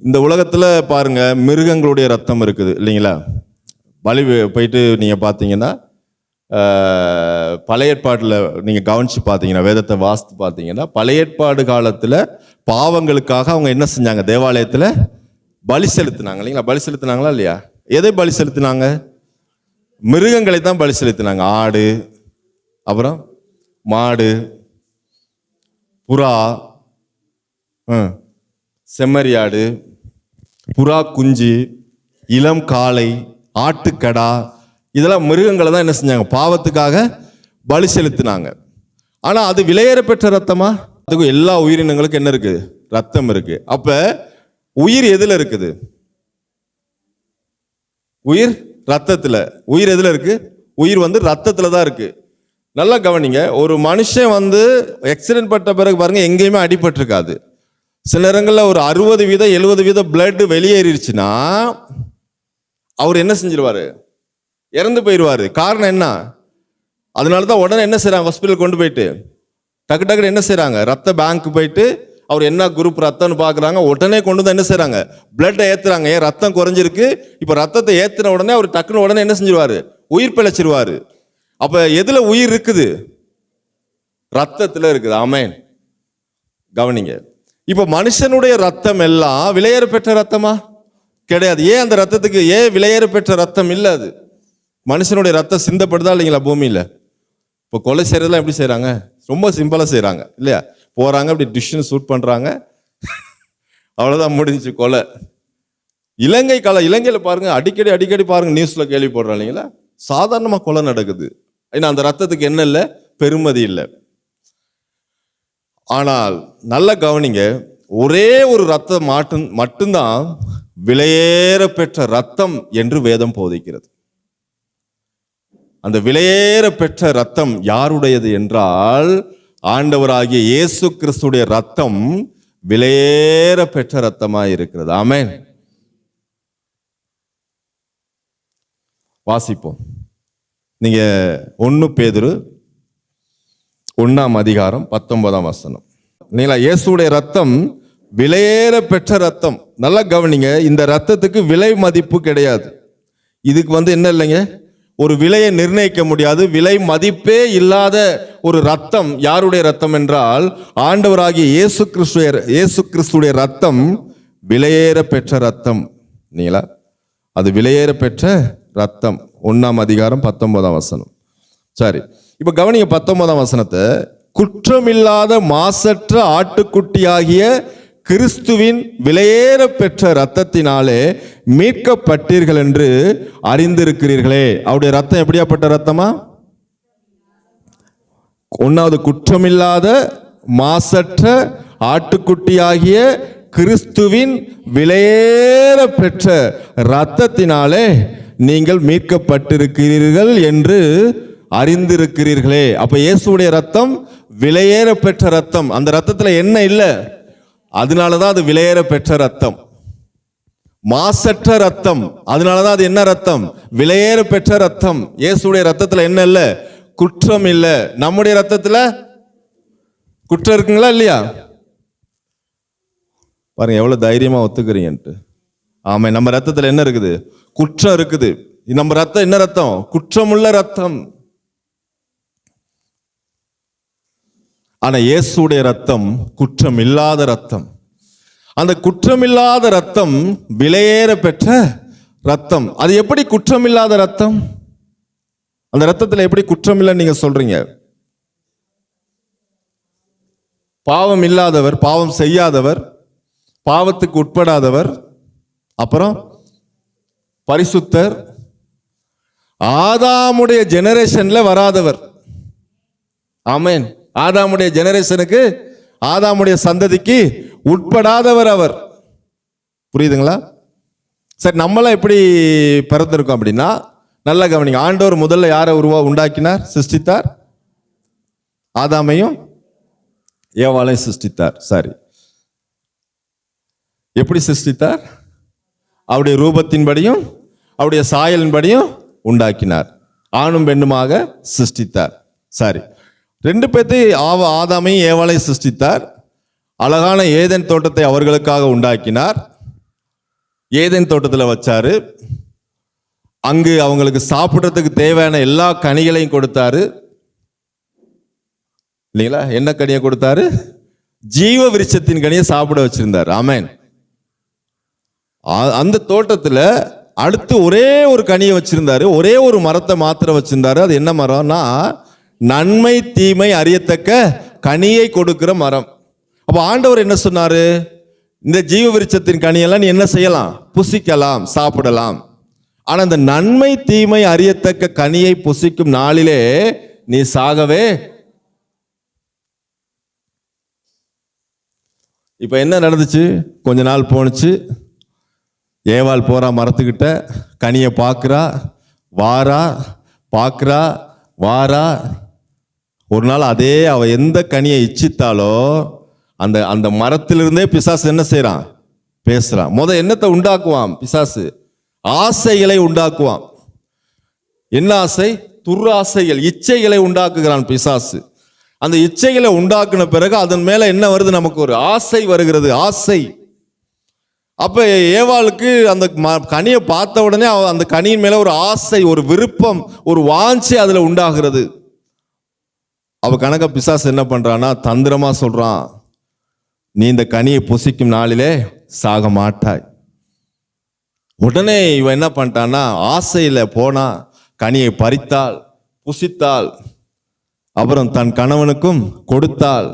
இந்த உலகத்தில் பாருங்க, மிருகங்களுடைய ரத்தம் இருக்குது இல்லைங்களா? பலி போயிட்டு நீங்கள் பார்த்தீங்கன்னா, பழைய ஏற்பாட்டில் நீங்கள் கவனித்து பார்த்தீங்கன்னா, வேதத்தை வாசித்து பார்த்தீங்கன்னா, பழைய ஏற்பாடு காலத்தில் பாவங்களுக்காக அவங்க என்ன செஞ்சாங்க? தேவாலயத்தில் பலி செலுத்தினாங்க இல்லைங்களா? பலி செலுத்தினாங்களா இல்லையா? எதை பலி செலுத்தினாங்க? மிருகங்களை தான் பலி செலுத்தினாங்க. ஆடு, அப்புறம் மாடு, புறா, செம்மறியாடு, புறா குஞ்சு, இளம் காளை, ஆட்டுக்கடா, இதெல்லாம் மிருகங்களை தான் என்ன செஞ்சாங்க? பாவத்துக்காக பலி செலுத்தினாங்க. ஆனால் அது விலையேற பெற்ற ரத்தமா? அதுக்கு எல்லா உயிரினங்களுக்கும் என்ன இருக்கு? ரத்தம் இருக்கு. அப்ப உயிர் எதுல இருக்குது? உயிர் ரத்தத்தில். உயிர் எதுல இருக்கு? உயிர் ரத்தத்தில் தான் இருக்கு. நல்லா கவனிங்க. ஒரு மனுஷன் ஆக்சிடென்ட் பட்ட பிறகு பாருங்க, எங்கேயுமே அடிபட்டிருக்காது. சில நேரங்களில் ஒரு 60% பிளட் வெளியேறிடுச்சுன்னா அவர் என்ன செஞ்சிருவாரு? இறந்து போயிடுவாரு. காரணம் என்ன? அதனால தான் உடனே என்ன செய்யறாங்க? ஹாஸ்பிட்டல் கொண்டு போயிட்டு டக்கு டக்குன்னு என்ன செய்யறாங்க? ரத்த பேங்க் போயிட்டு அவர் என்ன குரூப் ரத்தம்னு பார்க்குறாங்க. உடனே கொண்டு வந்து என்ன செய்யறாங்க? பிளட்டை ஏற்றுறாங்க. ஏன்? ரத்தம் குறைஞ்சிருக்கு. இப்போ ரத்தத்தை ஏற்றின உடனே அவர் டக்குன்னு உடனே என்ன செஞ்சிருவாரு? உயிர் பிழைச்சிருவாரு. அப்போ எதுல உயிர் இருக்குது? ரத்தத்தில் இருக்குது. ஆமென். கவனிங்க. இப்போ மனுஷனுடைய ரத்தம் எல்லாம் விலையேற பெற்ற ரத்தமா? கிடையாது. ஏன் அந்த ரத்தத்துக்கு ஏன் விலையேற பெற்ற ரத்தம் இல்லை? அது மனுஷனுடைய ரத்தம் சிந்தப்படுதா இல்லைங்களா பூமியில்? இப்போ கொலை செய்யறதுலாம் எப்படி செய்கிறாங்க? ரொம்ப சிம்பிளாக செய்கிறாங்க இல்லையா? போகிறாங்க, அப்படி டிஷ்ஷுன்னு ஷூட் பண்ணுறாங்க, அவ்வளோதான், முடிஞ்சு கொலை. இலங்கையில் பாருங்க, அடிக்கடி பாருங்க நியூஸில் கேள்விப்படுறோம் இல்லைங்களா? சாதாரணமாக கொலை நடக்குது. ஏன்னா அந்த ரத்தத்துக்கு என்ன இல்லை? பெருமதி இல்லை. ஆனால் நல்ல கவனிங்க, ஒரே ஒரு ரத்தம் மட்டும்தான் விலையேற பெற்ற ரத்தம் என்று வேதம் போதிக்கிறது. அந்த விலையேற பெற்ற ரத்தம் யாருடையது என்றால், ஆண்டவராகிய இயேசு கிறிஸ்துடைய ரத்தம் விலையேற பெற்ற ரத்தமாய் இருக்கிறது. ஆமென். வாசிப்போம். நீங்க 1 பேதுரு 1:19. நீங்களா? இயேசுடைய ரத்தம் விலையேற பெற்ற ரத்தம். நல்லா கவனிங்க. இந்த ரத்தத்துக்கு விலை மதிப்பு கிடையாது. இதுக்கு என்ன இல்லைங்க? ஒரு விலையை நிர்ணயிக்க முடியாது. விலை மதிப்பே இல்லாத ஒரு ரத்தம். யாருடைய ரத்தம் என்றால், ஆண்டவராகிய இயேசு கிறிஸ்துடைய ரத்தம் விலையேற பெற்ற ரத்தம். நீங்களா? அது விலையேற பெற்ற ரத்தம். 1:19. சரி, இப்ப கவனிங்க 19. குற்றமில்லாத மாசற்ற ஆட்டுக்குட்டியாகிய கிறிஸ்துவின் விலையேற பெற்ற ரத்தத்தினாலே மீட்கப்பட்டீர்கள் என்று அறிந்திருக்கிறீர்களே. அவருடைய ரத்தம் எப்படியாப்பட்ட ரத்தமா? 1, குற்றமில்லாத மாசற்ற ஆட்டுக்குட்டியாகிய கிறிஸ்துவின் விலையேற பெற்ற ரத்தத்தினாலே நீங்கள் மீட்கப்பட்டிருக்கிறீர்கள் என்று அறிந்திருக்கிறீர்களே. அப்ப இயேசுடைய ரத்தம் விலையேற பெற்ற ரத்தம். அந்த ரத்தத்துல என்ன இல்லை? அதனாலதான் அது விலையேற பெற்ற ரத்தம். மாசற்ற ரத்தம். அதனாலதான் அது என்ன ரத்தம்? விலையேற பெற்ற ரத்தம். இயேசுடைய ரத்தத்துல என்ன இல்லை? குற்றம் இல்லை. நம்முடைய ரத்தத்துல குற்றம் இருக்குங்களா இல்லையா? பாருங்க எவ்வளவு தைரியமா ஒத்துக்கிறீங்கன்ட்டு. ஆமா, நம்ம ரத்தத்துல என்ன இருக்குது? குற்றம் இருக்குது. நம்ம ரத்தம் என்ன ரத்தம்? குற்றமுள்ள ரத்தம். ஆனா இயேசுடைய ரத்தம் குற்றம் இல்லாத ரத்தம். அந்த குற்றமில்லாத ரத்தம் விலையேற பெற்ற ரத்தம். அது எப்படி குற்றமில்லாத ரத்தம்? அந்த ரத்தத்துல எப்படி குற்றம் இல்லைன்னு நீங்க சொல்றீங்க? பாவம் இல்லாதவர், பாவம் செய்யாதவர், பாவத்துக்கு உட்படாதவர், அப்புறம் பரிசுத்தர், ஆதாமுடைய ஜெனரேஷன்ல வராதவர். ஆமென். ஆதாமுடைய ஜெனரேஷனுக்கு, ஆதாமுடைய சந்ததிக்கு உட்படாதவர் அவர். புரியுதுங்களா? சரி, நம்மளாம் எப்படி பிறந்திருக்கோம் அப்படின்னா, நல்லா கவனிங்க. ஆண்டவர் முதல்ல யாரை உண்டாக்கினார்? சிருஷ்டித்தார். ஆதாமையும் ஏவாளையும் சிருஷ்டித்தார். சரி, எப்படி சிருஷ்டித்தார்? அவருடைய ரூபத்தின்படியும் அவருடைய சாயலின்படியும் உண்டாக்கினார். ஆணும் பெண்ணுமாக சிருஷ்டித்தார். சரி, 2 பேர்த்தையும் ஆதாமையும் ஏவாளையும் சிருஷ்டித்தார். அழகான ஏதேன் தோட்டத்தை அவர்களுக்காக உண்டாக்கினார். ஏதேன் தோட்டத்தில் வச்சாரு. அங்கு அவங்களுக்கு சாப்பிட்றதுக்கு தேவையான எல்லா கனிகளையும் கொடுத்தாரு. இல்லைங்களா? என்ன கனியை கொடுத்தாரு? ஜீவ விருட்சத்தின் கனியை சாப்பிட வச்சிருந்தார். ஆமென். அந்த தோட்டத்தில் அடுத்து ஒரே ஒரு கனியை வச்சிருந்தாரு. ஒரே ஒரு மரத்தை மாத்திரம் வச்சிருந்தாரு. அது என்ன மரம்னா, நன்மை தீமை அறியத்தக்க கனியை கொடுக்கிற மரம். அப்ப ஆண்டவர் என்ன சொன்னாரு? இந்த ஜீவ விருட்சத்தின் கனியெல்லாம் நீ என்ன செய்யலாம்? புசிக்கலாம், சாப்பிடலாம். ஆனா இந்த நன்மை தீமை அறியத்தக்க கனியை புசிக்கும் நாளிலே நீ சாகவே. இப்ப என்ன நடந்துச்சு? கொஞ்ச நாள் போனுச்சு. ஏவாள் போறா மரத்துக்கிட்ட, கனியை பார்க்கிறா, வாரா, பார்க்கிறா, வாரா. ஒரு நாள் அதே அவ எந்த கனியை இச்சித்தாலோ அந்த அந்த மரத்திலிருந்தே பிசாசு என்ன செய்யறான்? பேசுறான். என்னத்தை உண்டாக்குவான் பிசாசு? ஆசைகளை உண்டாக்குவான். என்ன ஆசை? துர்ஆசைகள், இச்சைகளை உண்டாக்குகிறான் பிசாசு. அந்த இச்சைகளை உண்டாக்குன பிறகு அதன் மேல என்ன வருது? நமக்கு ஒரு ஆசை வருகிறது. ஆசை. அப்ப ஏவாளுக்கு அந்த கனியை பார்த்த உடனே அந்த கனியின் மேல ஒரு ஆசை, ஒரு விருப்பம், ஒரு வாஞ்சை அதுல உண்டாகிறது. அவ கணக்க பிசாசு என்ன பண்றான்னா, தந்திரமா சொல்றான், நீ இந்த கனியை புசிக்கும் நாளிலே சாக மாட்டாய். உடனே இவன் என்ன பண்ணிட்டான்னா, ஆசையில போனா கனியை பறித்தாள், புசித்தாள், அப்புறம் தன் கணவனுக்கும் கொடுத்தாள்.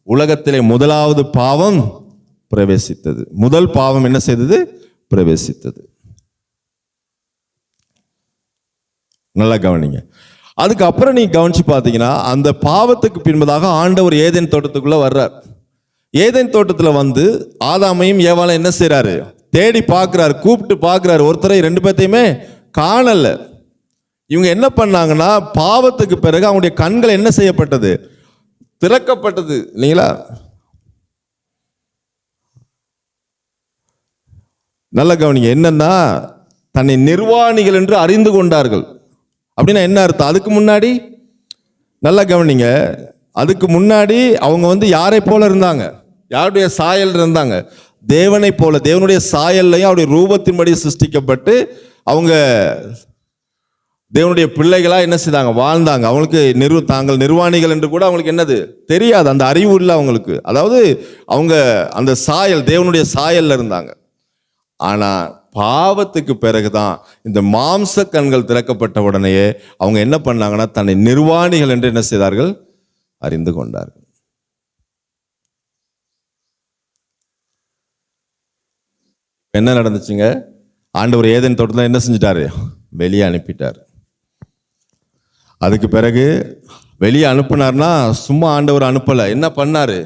உலகத்திலே முதலாவது பாவம் பிரவேசித்தது. முதல் பாவம் என்ன செய்தது? பிரவேசித்தது. நல்லா கவனிங்க. அதுக்கப்புறம் நீ கவனிச்சு பார்த்தீங்கன்னா, அந்த பாவத்துக்கு பின்பதாக ஆண்டவர் ஏதேன் தோட்டத்துக்குள்ள வர்றார். ஏதேன் தோட்டத்தில் வந்து ஆதாமையும் ஏவாளையும் என்ன செய்யறாரு? தேடி பார்க்கிறாரு, கூப்பிட்டு பார்க்கிறாரு. ஒருத்தரை ரெண்டு பேர்த்தையுமே காணல. இவங்க என்ன பண்ணாங்கன்னா, பாவத்துக்கு பிறகு அவங்களுடைய கண்கள் என்ன செய்யப்பட்டது? திறக்கப்பட்டது. இல்லைங்களா? நல்ல கவனிங்க. என்னன்னா, தன்னை நிர்வாணிகள் என்று அறிந்து கொண்டார்கள். அப்படின்னா என்ன அர்த்தம்? அதுக்கு முன்னாடி நல்லா கவனிங்க. அதுக்கு முன்னாடி அவங்க வந்து யாரை போல இருந்தாங்க? யாருடைய சாயல் இருந்தாங்க? தேவனை போல, தேவனுடைய சாயல்லையும் அவருடைய ரூபத்தின்படி சிருஷ்டிக்கப்பட்டு அவங்க தேவனுடைய பிள்ளைகளா என்ன செய்தாங்க? வாழ்ந்தாங்க. அவங்களுக்கு தாங்கள் நிர்வாணிகள் என்று கூட அவங்களுக்கு என்னது தெரியாது. அந்த அறிவு இல்லை அவங்களுக்கு. அதாவது அவங்க அந்த சாயல், தேவனுடைய சாயல்ல இருந்தாங்க. ஆனா பாவத்துக்கு பிறகுதான் இந்த மாம்ச கண்கள் திறக்கப்பட்ட உடனேயே அவங்க என்ன பண்ணாங்கன்னா, தன்னை நிர்வாணிகள் என்று என்ன செய்தார்கள்? அறிந்து கொண்டார்கள். என்ன நடந்துச்சுங்க? ஆண்டவர் ஏதேன் தோட்டத்தில் என்ன செஞ்சிட்டாரு? வெளியே அனுப்பிட்டார். அதுக்கு பிறகு வெளியே அனுப்புனார்னா சும்மா ஆண்டவர் அனுப்பல. என்ன பண்ணாரு?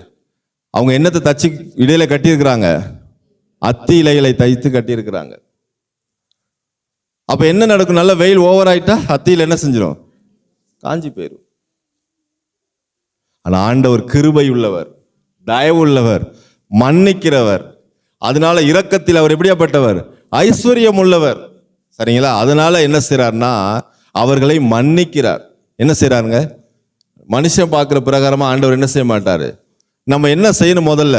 அவங்க என்னத்தை தச்சு இடையில கட்டியிருக்கிறாங்க? அத்தி இலைகளை தைத்து கட்டியிருக்கிறாங்க. அப்ப என்ன நடக்கும்? நல்ல வெயில் ஓவர் ஆயிட்டா அத்தியில் என்ன செஞ்சிடும்? காஞ்சி போயிடும். ஆனா ஆண்டவர் கிருபை உள்ளவர், தயவு உள்ளவர், மன்னிக்கிறவர். அதனால இரக்கத்தில் அவர் எப்படியாப்பட்டவர்? ஐஸ்வர்யம் உள்ளவர். சரிங்களா? அதனால என்ன செய்றார்னா, அவர்களை மன்னிக்கிறார். என்ன செய்றாருங்க? மனுஷன் பார்க்கிற பிரகாரமா ஆண்டவர் என்ன செய்ய மாட்டாரு. நம்ம என்ன செய்யணும்? முதல்ல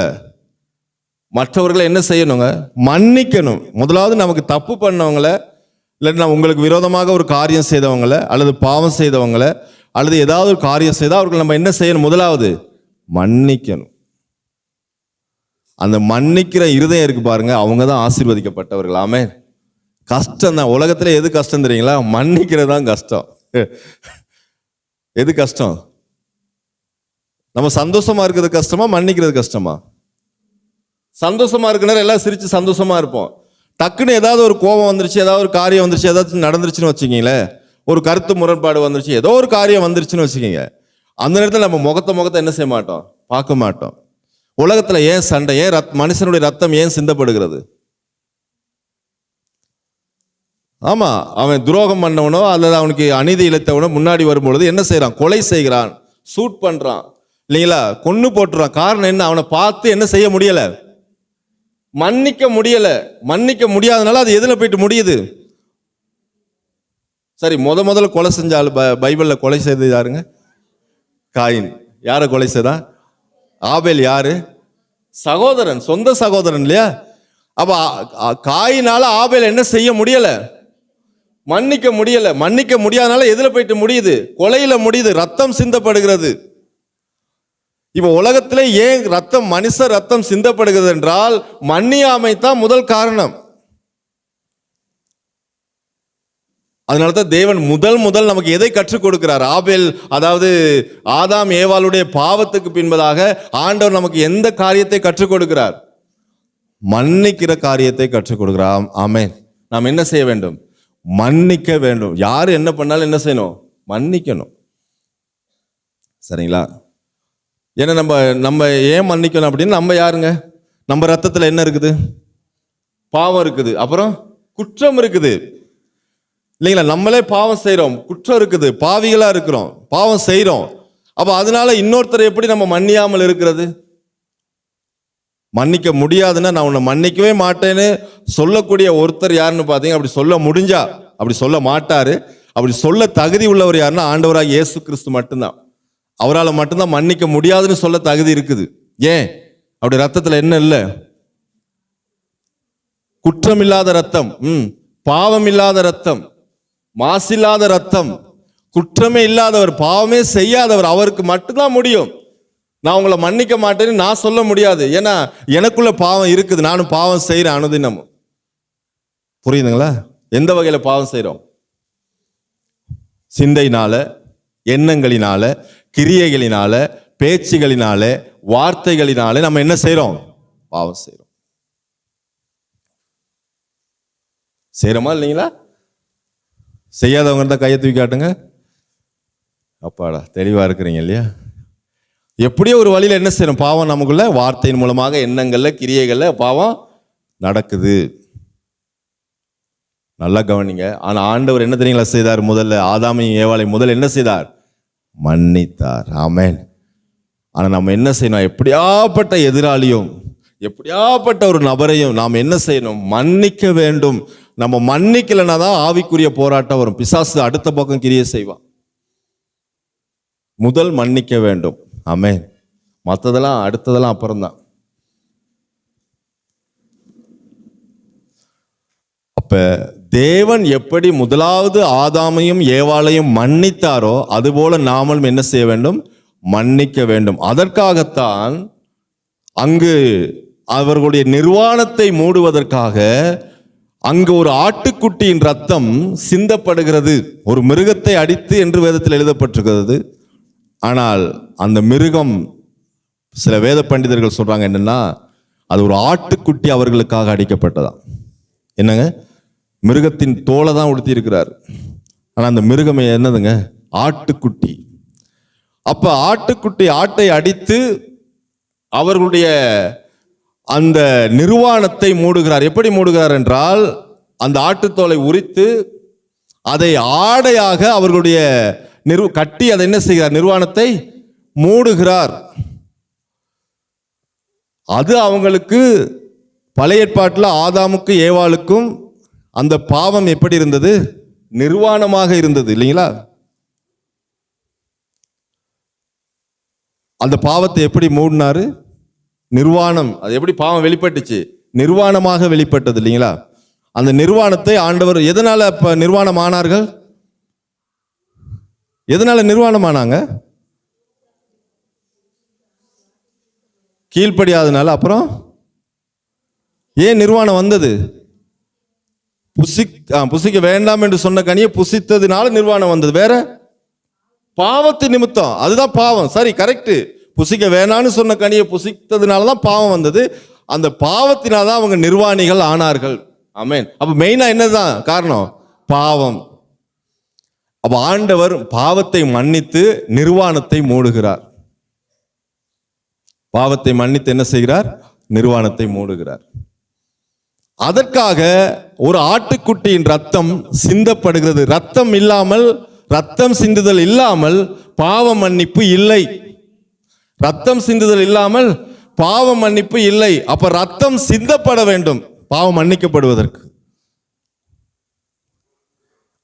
மற்றவர்களை என்ன செய்யணுங்க? மன்னிக்கணும். முதலாவது நமக்கு தப்பு பண்ணவங்களை, இல்லைன்னா உங்களுக்கு விரோதமாக ஒரு காரியம் செய்தவங்களை, அல்லது பாவம் செய்தவங்களை, அல்லது ஏதாவது ஒரு காரியம் செய்தால் அவர்கள் நம்ம என்ன செய்யணும்? முதலாவது மன்னிக்கணும். அந்த மன்னிக்கிற இருதயம் இருக்கு பாருங்க, அவங்க தான் ஆசீர்வதிக்கப்பட்டவர்கள். ஆமென். கஷ்டம் தான். உலகத்துல எது கஷ்டம் தெரியுங்களா? மன்னிக்கிறது தான் கஷ்டம். எது கஷ்டம்? நம்ம சந்தோஷமா இருக்கிறது கஷ்டமா, மன்னிக்கிறது கஷ்டமா? சந்தோஷமா இருக்கிற எல்லாம் சிரிச்சு சந்தோஷமா இருப்போம். டக்குன்னு ஏதாவது ஒரு கோபம் வந்துருச்சு, ஏதாவது ஒரு காரியம் வந்துருச்சு, ஏதாவது நடந்துருச்சுன்னு வச்சுக்கீங்களேன், ஒரு கருத்து முரண்பாடு வந்துருச்சு, ஏதோ ஒரு காரியம் வந்துருச்சுன்னு வச்சுக்கோங்க, அந்த நேரத்தில் நம்ம முகத்தை என்ன செய்ய மாட்டோம்? பார்க்க மாட்டோம். உலகத்துல ஏன் சண்டை? ஏன் மனுஷனுடைய ரத்தம் ஏன் சிந்தப்படுகிறது? ஆமா, அவன் துரோகம் பண்ணவனோ அல்லது அவனுக்கு அநீதி இழைத்தவனோ முன்னாடி வரும்பொழுது என்ன செய்யறான்? கொலை செய்கிறான், சூட் பண்றான், இல்லைங்களா? கொன்னு போட்டுறான். காரணம் என்ன? அவனை பார்த்து என்ன செய்ய முடியல? மன்னிக்க முடியல. மன்னிக்க முடியாதனால அது எதுல போயிட்டு முடியுது? சரி, முதல்ல கொலை செஞ்சால் பைபிள்ல கொலை செய்தது யாருங்க? காயின். யாரை கொலை செய்தா? ஆபேல். யாரு? சகோதரன், சொந்த சகோதரன் இல்லையா? அப்ப காயினால ஆபேல் என்ன செய்ய முடியல? மன்னிக்க முடியல. மன்னிக்க முடியாதனால எதுல போயிட்டு முடியுது? கொலையில முடியுது, ரத்தம் சிந்தப்படுகிறது. இப்ப உலகத்திலே ஏன் ரத்தம், மனுஷ ரத்தம் சிந்தப்படுகிறது என்றால் மன்னியாமை தான் முதல் காரணம். அதனாலதான் தேவன் முதல் நமக்கு எதை கற்றுக் கொடுக்கிறார்? ஆபேல், அதாவது ஆதாம் ஏவாளுடைய பாவத்துக்கு பின்பதாக ஆண்டவர் நமக்கு எந்த காரியத்தை கற்றுக் கொடுக்கிறார்? மன்னிக்கிற காரியத்தை கற்றுக் கொடுக்கிறார். ஆமென். நாம் என்ன செய்ய வேண்டும்? மன்னிக்க வேண்டும். யாரு என்ன பண்ணாலும் என்ன செய்யணும்? மன்னிக்கணும். சரிங்களா? ஏன்னா நம்ம ஏன் மன்னிக்கணும் அப்படின்னு, நம்ம யாருங்க? நம்ம ரத்தத்துல என்ன இருக்குது? பாவம் இருக்குது, அப்புறம் குற்றம் இருக்குது இல்லைங்களா? நம்மளே பாவம் செய்யறோம், குற்றம் இருக்குது, பாவிகளா இருக்கிறோம், பாவம் செய்யறோம். அப்ப அதனால இன்னொருத்தரை எப்படி நம்ம மன்னியாமல் இருக்கிறது? மன்னிக்க முடியாதுன்னா நான் உன்னை மன்னிக்கவே மாட்டேன்னு சொல்லக்கூடிய ஒருத்தர் யாருன்னு பார்த்தீங்க, அப்படி சொல்ல முடிஞ்சா, அப்படி சொல்ல மாட்டாரு, அப்படி சொல்ல தகுதி உள்ளவர் யாருன்னா ஆண்டவராக இயேசு கிறிஸ்து மட்டும்தான். அவரால் மட்டும்தான் மன்னிக்க முடியாதுன்னு சொல்ல தகுதி இருக்குது. ஏன்? அப்படி ரத்தத்துல என்ன இல்லை? குற்றம் இல்லாத ரத்தம், பாவம் இல்லாத ரத்தம், மாசில்லாத ரத்தம், குற்றமே இல்லாதவர், பாவமே செய்யாதவர், அவருக்கு மட்டும்தான் முடியும். நான் உங்களை மன்னிக்க மாட்டேன்னு நான் சொல்ல முடியாது. ஏன்னா எனக்குள்ள பாவம் இருக்குது, நானும் பாவம் செய்யறேன் அனுதினமும். புரியுதுங்களா? எந்த வகையில பாவம் செய்யறோம்? சிந்தையினால, எண்ணங்களினால, கிரியைகளினால, பேச்சுகளினால, வார்த்தைகளினால நம்ம என்ன செய்யறோம்? பாவம் செய்யறோம். செய்யறோமா இல்லைங்களா? செய்யாதவங்க இருந்தா கையை தூக்கி காட்டுங்க. அப்பாடா, தெளிவா இருக்கிறீங்க இல்லையா? எப்படியோ ஒரு வழியில என்ன செய்யணும்? பாவம் நமக்குள்ள வார்த்தையின் மூலமாக, எண்ணங்கள்ல, கிரியைகள்ல பாவம் நடக்குது. நல்லா கவனிங்க. ஆனா ஆண்டவர் என்ன தெரியுங்களா செய்தார்? முதல்ல ஆதாமையும் ஏவாளையும் முதல்ல என்ன செய்தார்? மன்னித்தார். ஆமென். ஆனா நம்ம என்ன செய்யணும்? எப்படியாப்பட்ட எதிராளியும், எப்படியாப்பட்ட ஒரு நபரையும் நாம் என்ன செய்யணும்? மன்னிக்க வேண்டும். நம்ம மன்னிக்கலைன்னா தான் ஆவிக்குரிய போராட்டம் வரும். பிசாசு அடுத்த பக்கம் கிரியை செய்வான். முதல் மன்னிக்க வேண்டும். ஆமென். மற்றதெல்லாம் அடுத்ததெல்லாம் அப்புறம்தான். அப்ப தேவன் எப்படி முதலாவது ஆதாமையும் ஏவாளையும் மன்னித்தாரோ அதுபோல நாமளும் என்ன செய்ய வேண்டும்? மன்னிக்க வேண்டும். அதற்காகத்தான் அங்கு அவர்களுடைய நிர்வாணத்தை மூடுவதற்காக அங்கு ஒரு ஆட்டுக்குட்டியின் ரத்தம் சிந்தப்படுகிறது. ஒரு மிருகத்தை அடித்து என்று வேதத்தில் எழுதப்பட்டிருக்கிறது. ஆனால் அந்த மிருகம், சில வேத பண்டிதர்கள் சொல்றாங்க என்னன்னா, அது ஒரு ஆட்டுக்குட்டி அவர்களுக்காக அடிக்கப்பட்டதாம். என்னங்க? மிருகத்தின் தோலை தான் உடுத்தி இருக்கிறார். ஆனா அந்த மிருகம் என்னதுங்க? ஆட்டுக்குட்டி. அப்ப ஆட்டுக்குட்டி ஆட்டை அடித்து அவர்களுடைய அந்த நிர்வாணத்தை மூடுகிறார். எப்படி மூடுகிறார் என்றால், அந்த ஆட்டுத்தோலை உரித்து அதை ஆடையாக அவர்களுடைய கட்டி அதை என்ன செய்கிறார்? நிர்வாணத்தை மூடுகிறார். அது அவங்களுக்கு பழைய ஏற்பாட்டில் ஆதாமுக்கு ஏவாளுக்கும் அந்த பாவம் எப்படி இருந்தது? நிர்வாணமாக இருந்தது இல்லைங்களா? அந்த பாவத்தை எப்படி மூடினாரு? நிர்வாணம். அது எப்படி பாவம் வெளிப்பட்டுச்சு? நிர்வாணமாக வெளிப்பட்டது இல்லைங்களா? அந்த நிர்வாணத்தை ஆண்டவர் எதனால இப்ப நிர்வாணம் ஆனார்கள்? எதனால நிர்வாணம் ஆனாங்க? கீழ்ப்படியாதனால. அப்புறம் ஏன் நிர்வாணம் வந்தது? புசிக்க வேண்டாம் என்று சொன்ன கனியை புசித்ததுனால நிர்வாணம் வந்தது. வேற பாவத்து நிமித்தம். அதுதான் பாவம். சரி, கரெக்ட். புசிக்க வேணான்னு சொன்ன கனியை புசித்ததுனாலதான் பாவம் வந்தது. அந்த பாவத்தினால்தான் அவங்க நிர்வாணிகள் ஆனார்கள். ஆமென். அப்ப மெயினா என்னதான் காரணம்? பாவம். அப்ப ஆண்டவர் பாவத்தை மன்னித்து நிர்வாணத்தை மூடுகிறார். பாவத்தை மன்னித்து என்ன செய்கிறார்? நிர்வாணத்தை மூடுகிறார். அதற்காக ஒரு ஆட்டுக்குட்டியின் ரத்தம் சிந்தப்படுகிறது. ரத்தம் இல்லாமல், ரத்தம் சிந்துதல் இல்லாமல் பாவ மன்னிப்பு இல்லை. ரத்தம் சிந்துதல் இல்லாமல் பாவ மன்னிப்பு இல்லை. அப்ப ரத்தம் சிந்தப்பட வேண்டும் பாவம் மன்னிக்கப்படுவதற்கு.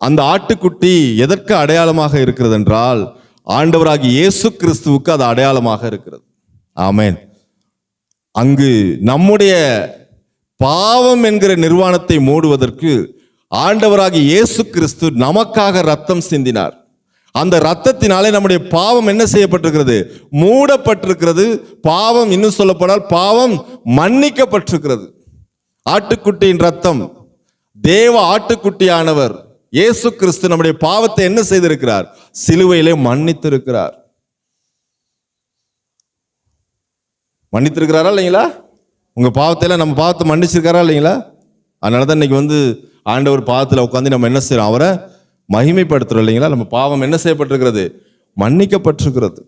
அந்த ஆட்டுக்குட்டி எதற்கு அடையாளமாக இருக்கிறது என்றால், ஆண்டவராகிய இயேசு கிறிஸ்துவுக்கு அது அடையாளமாக இருக்கிறது. ஆமென். அங்கு நம்முடைய பாவம் என்கிற நிர்வாணத்தை மூடுவதற்கு ஆண்டவராகிய இயேசு கிறிஸ்து நமக்காக ரத்தம் சிந்தினார். அந்த ரத்தத்தினாலே நம்முடைய பாவம் என்ன செய்யப்பட்டிருக்கிறது? மூடப்பட்டிருக்கிறது. பாவம், இன்னும் சொல்லப்போனால் பாவம் மன்னிக்கப்பட்டிருக்கிறது. ஆட்டுக்குட்டியின் ரத்தம், தேவ ஆட்டுக்குட்டியானவர் இயேசு கிறிஸ்து நம்முடைய பாவத்தை என்ன செய்திருக்கிறார்? சிலுவையிலே மன்னித்திருக்கிறார். மன்னித்திருக்கிறாரா இல்லைங்களா? உங்க பாவத்தையில நம்ம பாவத்தை மன்னிச்சிருக்காரா இல்லைங்களா? அதனாலதான் இன்னைக்கு ஆண்டவர் பாவத்தில் உட்காந்து நம்ம என்ன செய்யறோம்? அவரை மகிமைப்படுத்துறோம் இல்லைங்களா? நம்ம பாவம் என்ன செய்யப்பட்டிருக்கிறது? மன்னிக்கப்பட்டிருக்கிறது.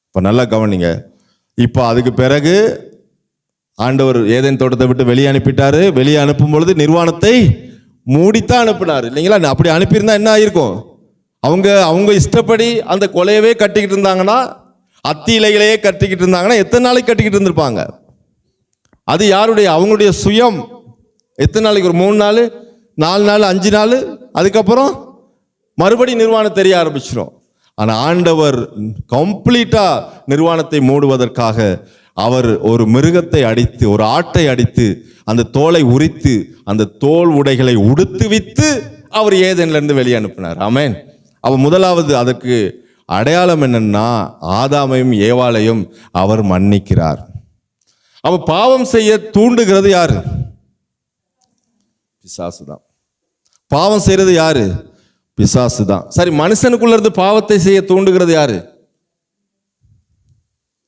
இப்ப நல்லா கவனிங்க. இப்ப அதுக்கு பிறகு ஆண்டவர் ஏதேன் தோட்டத்தை விட்டு வெளியே அனுப்பிட்டாரு. வெளியே அனுப்பும் பொழுது நிர்வாணத்தை மூடித்தான் அனுப்பினார் இல்லைங்களா? அப்படி அனுப்பியிருந்தா என்ன ஆயிருக்கும்? அவங்க இஷ்டப்படி அந்த கொலையவே கட்டிக்கிட்டு இருந்தாங்கன்னா, அத்தி இலைகளையே கட்டிக்கிட்டு இருந்தாங்கன்னா எத்தனை நாளைக்கு கட்டிக்கிட்டு இருந்திருப்பாங்க? அது யாருடைய? அவங்களுடைய சுயம். எத்தனை நாளைக்கு? ஒரு 3 நாள், 4 நாள், 5 நாள், அதுக்கப்புறம் மறுபடி நிர்வாணம் தெரிய ஆரம்பிச்சிடும். ஆனா ஆண்டவர் கம்ப்ளீட்டா நிர்வாணத்தை மூடுவதற்காக அவர் ஒரு மிருகத்தை அடித்து, ஒரு ஆட்டை அடித்து, அந்த தோலை உரித்து, அந்த தோல் உடைகளை உடுத்துவித்து அவர் ஏதேன்ல இருந்து வெளியே அனுப்பினார். ஆமென். அவ முதலாவது அதற்கு அடையாளம் என்னன்னா, ஆதாமையும் ஏவாளையும் அவர் மன்னிக்கிறார். அவ பாவம் செய்ய தூண்டுகிறது யாரு? பிசாசு தான். பாவம் செய்யறது யாரு? பிசாசு தான். சரி, மனுஷனுக்குள்ள இருந்து பாவத்தை செய்ய தூண்டுகிறது யாரு?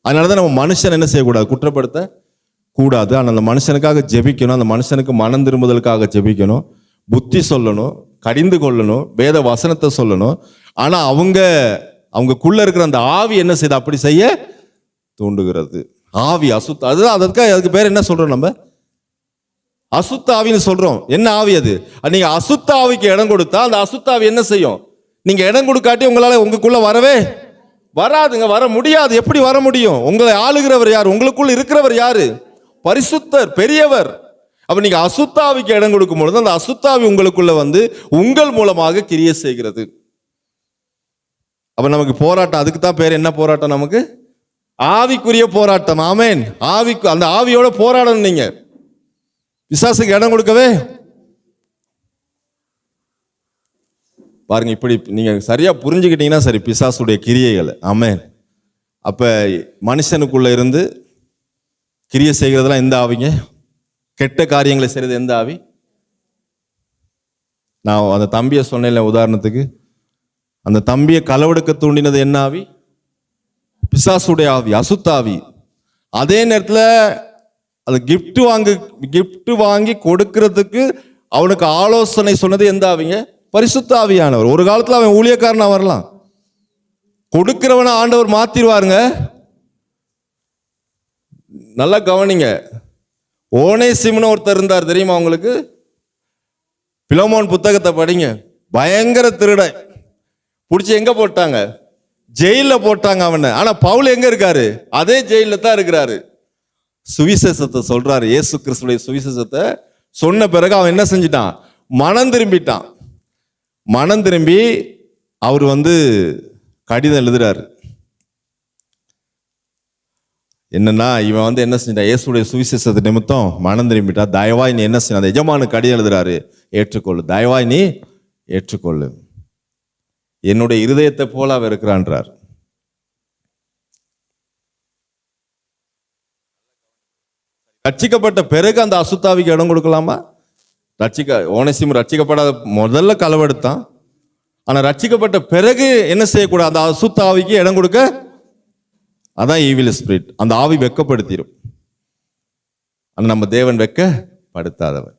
அதனாலதான் நம்ம மனுஷன் என்ன செய்யக்கூடாது? குற்றப்படுத்த கூடாது. ஆனால் அந்த மனுஷனுக்காக ஜெபிக்கணும். அந்த மனுஷனுக்கு மனம் திரும்புதலுக்காக ஜெபிக்கணும், புத்தி சொல்லணும், கடிந்து கொள்ளணும், வேத வசனத்தை சொல்லணும். ஆனா அவங்கக்குள்ள இருக்கிற அந்த ஆவி என்ன செய்யுது? அப்படி செய்ய தூண்டுகிறது. ஆவி அசுத்த, அதுக்கு பேர் என்ன சொல்றோம்? நம்ம அசுத்த ஆவின்னு சொல்றோம். என்ன ஆவி அது? நீங்க அசுத்த ஆவிக்கு இடம் கொடுத்தா அந்த அசுத்த ஆவி என்ன செய்யும்? நீங்க இடம் கொடுக்காட்டி உங்களால உங்களுக்குள்ள வரவே வராதுங்க, வர முடியாது. எப்படி வர முடியும்? உங்களை ஆளுகிறவர் யார்? உங்களுக்குள்ள இருக்கிறவர் யாரு? பரிசுத்தர், பெரியவர். அப்ப நீங்க அசுத்தாவிக்கு இடம் கொடுக்கும் பொழுது அந்த அசுத்தாவி உங்களுக்குள்ள உங்கள் மூலமாக கிரியை செய்கிறது. அப்ப நமக்கு போராட்டம். அதுக்கு தான் பேர் என்ன போராட்டம்? நமக்கு ஆவிக்குரிய போராட்டம். ஆமென். அந்த ஆவியோட போராடணும். நீங்க பிசாசுக்கு இடம் கொடுக்கவே பாருங்க. இப்படி நீங்க சரியா புரிஞ்சுக்கிட்டீங்கன்னா சரி, பிசாசுடைய கிரியைகள். ஆமென். அப்ப மனுஷனுக்குள்ள இருந்து கிரியை செய்கிறதெல்லாம் எந்த ஆவிங்க? கெட்ட காரியங்களை செய்யறது எந்த ஆவி? நான் அந்த தம்பியை சொன்னேன் உதாரணத்துக்கு, அந்த தம்பியை களவெடுக்க தூண்டினது என்ன ஆவி? பிசாசுடைய ஆவி, அசுத்தாவி. அதே நேரத்தில் அது கிஃப்ட் வாங்கி கொடுக்கிறதுக்கு அவனுக்கு ஆலோசனை சொன்னது எந்த ஆவிங்க? பரிசுத்த ஆவியானவர். ஒரு காலத்தில் அவன் ஊழியக்காரனா வரலாம், கொடுக்கிறவனை ஆண்டவர் மாத்திருவாருங்க. நல்லா கவனிங்க. ஓனேசிம்னு ஒருத்தர் இருந்தார், தெரியுமா உங்களுக்கு? பிலமோன் புத்தகத்தை படிங்க. பயங்கர திருட பிடிச்சி எங்க போட்டாங்க? ஜெயில போட்டாங்க அவனை. ஆனா பவுல் எங்க இருக்காரு? அதே ஜெயில தான் இருக்கிறாரு. சுவிசேஷத்தை சொல்றாரு. இயேசு கிறிஸ்துடைய சுவிசேஷத்தை சொன்ன பிறகு அவன் என்ன செஞ்சிட்டான்? மனம் திரும்பிட்டான். மனம் திரும்பி அவர் கடிதம் எழுதுறாரு. என்னன்னா, இவன் என்ன செஞ்சிட்டான்? இயேசுடைய சுவிசேஷத்தை நிமித்தம் மனம் திரும்பிட்டா. தயவாய் நீ என்ன செய்ய? அந்த எஜமானு கடிதம் எழுதுறாரு. ஏற்றுக்கொள்ளு, தயவாய் நீ ஏற்றுக்கொள்ளு, என்னுடைய இருதயத்தை போல அவ இருக்கிறான்றார். ரட்சிக்கப்பட்ட பிறகு அந்த அசுத்தாவிக்கு இடம் கொடுக்கலாமா? ஓனேசிம் ரட்சிக்கப்படாத முதல்ல களவெடுத்தான். ஆனா ரட்சிக்கப்பட்ட பிறகு என்ன செய்யக்கூடாது? அந்த அசுத்தாவிக்கு இடம் கொடுக்க. அதான் ஈவில் ஸ்பிரிட். அந்த ஆவி வெக்கப்படுத்திடும். நம்ம தேவன் வெக்கப்படுத்தாதவர்.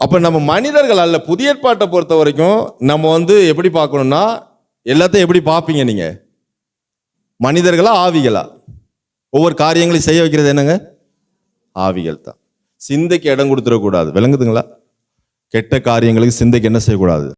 அப்ப நம்ம மனிதர்கள் அல்ல. புதிய ஏற்பாட்டை பொறுத்த வரைக்கும் நம்ம எப்படி பார்க்கணும்னா, எல்லாத்தையும் எப்படி பார்ப்பீங்க நீங்க? மனிதர்களா ஆவிகளா? ஒவ்வொரு காரியங்களையும் செய்ய வைக்கிறது என்னங்க? ஆவிகள் தான். சிந்தைக்கு இடம் கொடுத்துடக்கூடாது. விளங்குதுங்களா? கெட்ட காரியங்களுக்கு சிந்தைக்கு என்ன செய்யக்கூடாது?